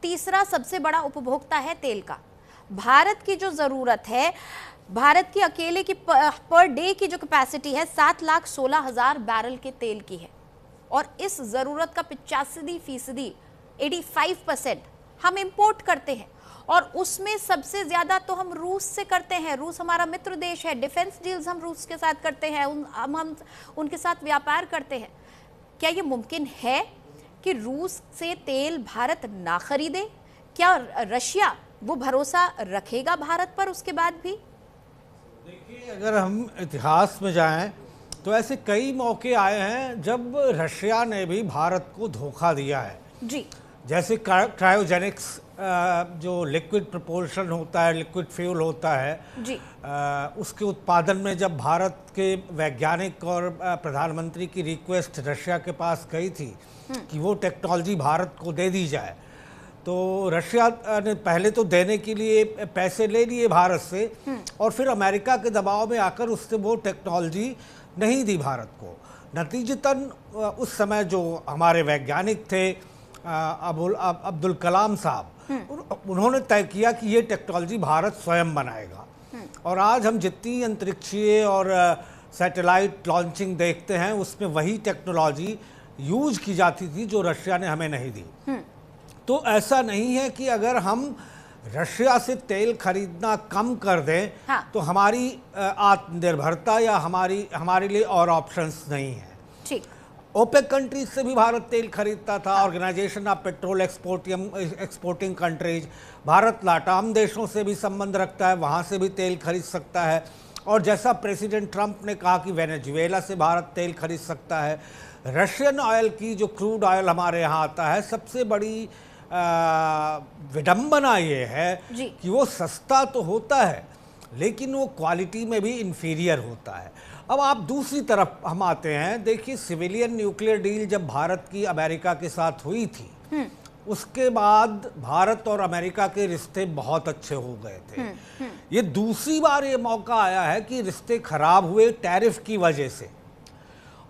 तीसरा सबसे बड़ा उपभोक्ता है तेल का। भारत की जो जरूरत है, भारत की अकेले की पर डे की जो कैपेसिटी है 7,16,000 बैरल के तेल की है, और इस जरूरत का 85%, 85% हम इंपोर्ट करते हैं, और उसमें सबसे ज्यादा तो हम रूस से करते हैं। रूस हमारा मित्र देश है, डिफेंस डील्स हम रूस के साथ करते हैं, हम उनके साथ व्यापार करते हैं। क्या ये मुमकिन है कि रूस से तेल भारत ना खरीदे? क्या रशिया वो भरोसा रखेगा भारत पर उसके बाद भी? देखिए, अगर हम इतिहास में जाएं तो ऐसे कई मौके आए हैं जब रशिया ने भी भारत को धोखा दिया है जी। जैसे क्रायोजेनिक्स, जो लिक्विड प्रपोल्शन होता है, लिक्विड फ्यूल होता है जी। उसके उत्पादन में जब भारत के वैज्ञानिक और प्रधानमंत्री की रिक्वेस्ट रशिया के पास गई थी कि वो टेक्नोलॉजी भारत को दे दी जाए, तो रशिया ने पहले तो देने के लिए पैसे ले लिए भारत से, और फिर अमेरिका के दबाव में आकर उससे वो टेक्नोलॉजी नहीं दी भारत को। नतीजतन उस समय जो हमारे वैज्ञानिक थे अब्दुल कलाम साहब, उन्होंने तय किया कि ये टेक्नोलॉजी भारत स्वयं बनाएगा। और आज हम जितनी अंतरिक्षीय और सैटेलाइट लॉन्चिंग देखते हैं उसमें वही टेक्नोलॉजी यूज की जाती थी जो रशिया ने हमें नहीं दी। तो ऐसा नहीं है कि अगर हम रशिया से तेल खरीदना कम कर दें तो हमारी आत्मनिर्भरता या हमारे लिए और ऑप्शंस नहीं है। ठीक। ओपेक कंट्रीज से भी भारत तेल खरीदता था, organisation of petrol exporting countries. Bharat LATAM देशों से भी संबंध रखता है, वहाँ से भी तेल खरीद सकता है। और जैसा प्रेसिडेंट ट्रंप ने कहा कि वेनेजुएला से भारत तेल खरीद सकता है। रशियन ऑयल की जो क्रूड ऑयल हमारे यहाँ आता है, सबसे बड़ी विडंबना ये है कि वो सस्ता तो होता है लेकिन वो क्वालिटी में भी इंफीरियर होता है। अब आप दूसरी तरफ हम आते हैं, देखिए सिविलियन न्यूक्लियर डील जब भारत की अमेरिका के साथ हुई थी उसके बाद भारत और अमेरिका के रिश्ते बहुत अच्छे हो गए थे। ये दूसरी बार ये मौका आया है कि रिश्ते खराब हुए टैरिफ की वजह से,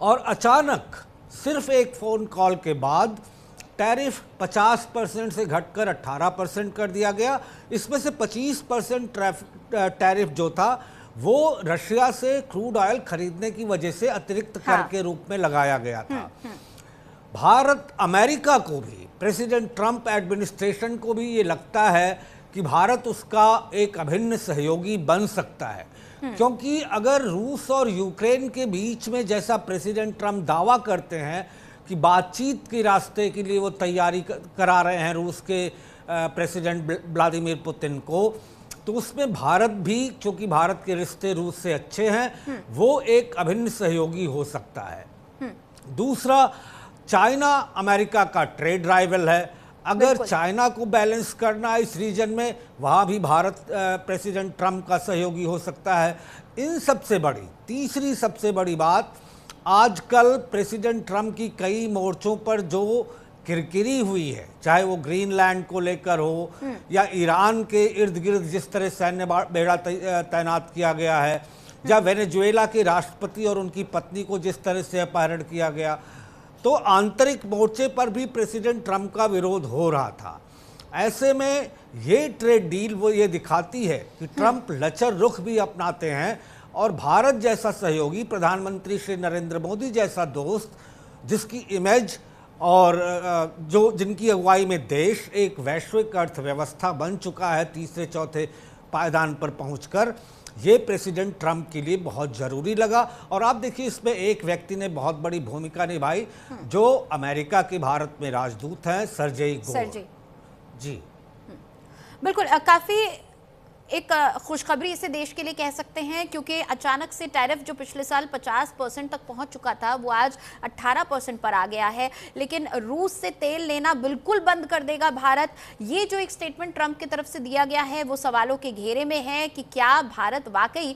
और अचानक सिर्फ एक फ़ोन कॉल के बाद टैरिफ 50% से घटकर 18% कर दिया गया। इसमें से 25% टैरिफ जो था वो रशिया से क्रूड ऑयल खरीदने की वजह से अतिरिक्त कर के रूप में लगाया गया था। भारत अमेरिका को भी, प्रेसिडेंट ट्रंप एडमिनिस्ट्रेशन को भी ये लगता है कि भारत उसका एक अभिन्न सहयोगी बन सकता है, क्योंकि अगर रूस और यूक्रेन के बीच में, जैसा प्रेसिडेंट ट्रंप दावा करते हैं कि बातचीत के रास्ते के लिए वो तैयारी करा रहे हैं रूस के प्रेसिडेंट व्लादिमीर पुतिन को, तो उसमें भारत भी, क्योंकि भारत के रिश्ते रूस से अच्छे हैं, वो एक अभिन्न सहयोगी हो सकता है। दूसरा, चाइना अमेरिका का ट्रेड राइवल है। अगर चाइना को बैलेंस करना इस रीजन में, वहाँ भी भारत प्रेसिडेंट ट्रंप का सहयोगी हो सकता है। इन सबसे बड़ी, तीसरी सबसे बड़ी बात, आजकल प्रेसिडेंट ट्रंप की कई मोर्चों पर जो किरकिरी हुई है, चाहे वो ग्रीनलैंड को लेकर हो या ईरान के इर्द गिर्द जिस तरह सैन्य बेड़ा तैनात किया गया है, या वेनेजुएला के राष्ट्रपति और उनकी पत्नी को जिस तरह से अपहरण किया गया, तो आंतरिक मोर्चे पर भी प्रेसिडेंट ट्रंप का विरोध हो रहा था। ऐसे में ये ट्रेड डील वो ये दिखाती है कि ट्रंप लचर रुख भी अपनाते हैं, और भारत जैसा सहयोगी, प्रधानमंत्री श्री नरेंद्र मोदी जैसा दोस्त, जिसकी इमेज और जिनकी अगुवाई में देश एक वैश्विक अर्थव्यवस्था बन चुका है तीसरे चौथे पायदान पर पहुंचकर, ये प्रेसिडेंट ट्रंप के लिए बहुत ज़रूरी लगा। और आप देखिए, इसमें एक व्यक्ति ने बहुत बड़ी भूमिका निभाई जो अमेरिका के भारत में राजदूत हैं, सर्जेई गोर जी। बिल्कुल, काफ़ी एक खुशखबरी इसे देश के लिए कह सकते हैं, क्योंकि अचानक से टैरिफ जो पिछले साल 50% तक पहुंच चुका था वो आज 18% पर आ गया है। लेकिन रूस से तेल लेना बिल्कुल बंद कर देगा भारत, ये जो एक स्टेटमेंट ट्रंप की तरफ से दिया गया है वो सवालों के घेरे में है कि क्या भारत वाकई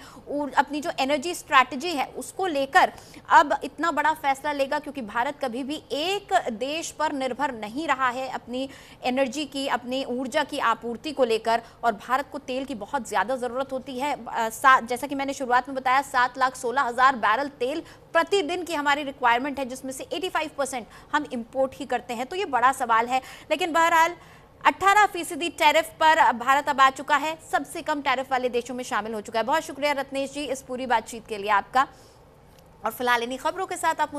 अपनी जो एनर्जी स्ट्रैटेजी है उसको लेकर अब इतना बड़ा फैसला लेगा, क्योंकि भारत कभी भी एक देश पर निर्भर नहीं रहा है अपनी एनर्जी की, अपनी ऊर्जा की आपूर्ति को लेकर, और भारत को तेल की बहुत ज्यादा जरूरत होती है। जैसा कि मैंने शुरुआत में बताया, 7,16,000 बैरल तेल प्रतिदिन की हमारी रिक्वायरमेंट है, जिसमें से 85% हम इंपोर्ट ही करते हैं। तो ये बड़ा सवाल है। लेकिन बहरहाल 18% टैरिफ पर भारत अब आ चुका है, सबसे कम टैरिफ वाले देशों में शामिल हो चुका है। बहुत शुक्रिया रत्नेश जी इस पूरी बातचीत के लिए आपका। और फिलहाल इन्हीं खबरों के साथ आप मुझे